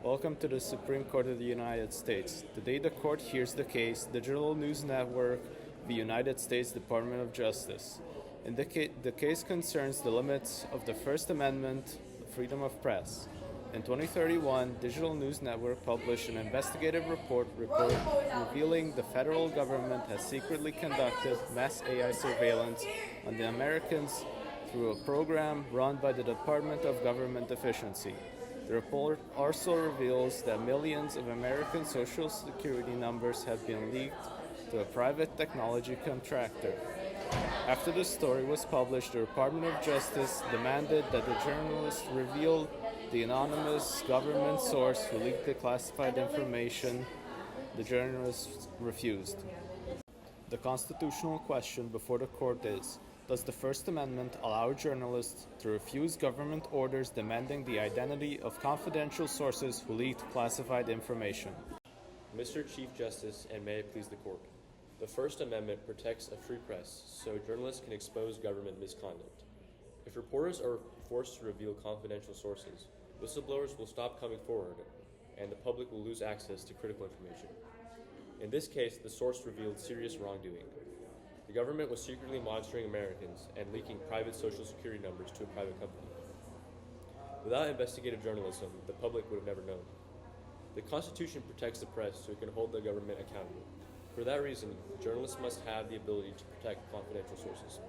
Welcome to the Supreme Court of the United States. Today the court hears the case Digital News Network v. United States Department of Justice. The case concerns the limits of the First Amendment, freedom of press. In 2031, Digital News Network published an investigative report revealing the federal government has secretly conducted mass AI surveillance on the Americans through a program run by the Department of Government Efficiency. The report also reveals that millions of American Social Security numbers have been leaked to a private technology contractor. After the story was published, the Department of Justice demanded that the journalist reveal the anonymous government source who leaked the classified information. The journalist refused. The constitutional question before the court is, does the First Amendment allow journalists to refuse government orders demanding the identity of confidential sources who leaked classified information? Mr. Chief Justice, and may it please the court, the First Amendment protects a free press so journalists can expose government misconduct. If reporters are forced to reveal confidential sources, whistleblowers will stop coming forward and the public will lose access to critical information. In this case, the source revealed serious wrongdoing. The government was secretly monitoring Americans and leaking private Social Security numbers to a private company. Without investigative journalism, the public would have never known. The Constitution protects the press so it can hold the government accountable. For that reason, journalists must have the ability to protect confidential sources.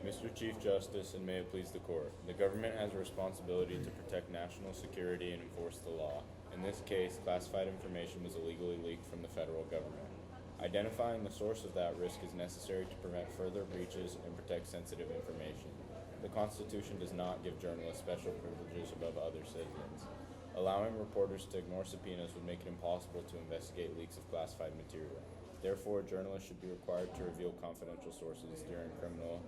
Mr. Chief Justice, and may it please the court, the government has a responsibility to protect national security and enforce the law. In this case, classified information was illegally leaked from the federal government. Identifying the source of that risk is necessary to prevent further breaches and protect sensitive information. The Constitution does not give journalists special privileges above other citizens. Allowing reporters to ignore subpoenas would make it impossible to investigate leaks of classified material. Therefore, journalists should be required to reveal confidential sources during criminal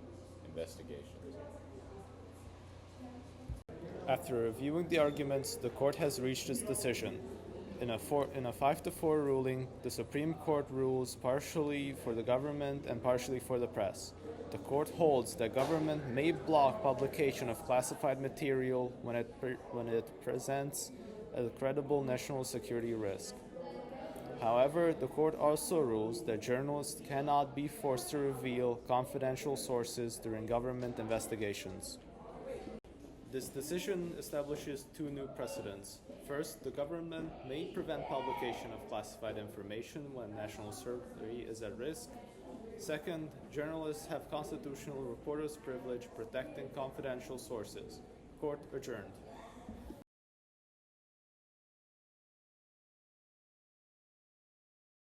investigations. After reviewing the arguments, the court has reached its decision. In a 5-4 ruling, the Supreme Court rules partially for the government and partially for the press. The court holds that government may block publication of classified material when it presents a credible national security risk. However, the court also rules that journalists cannot be forced to reveal confidential sources during government investigations. This decision establishes two new precedents. First, the government may prevent publication of classified information when national security is at risk. Second, journalists have constitutional reporters' privilege protecting confidential sources. Court adjourned.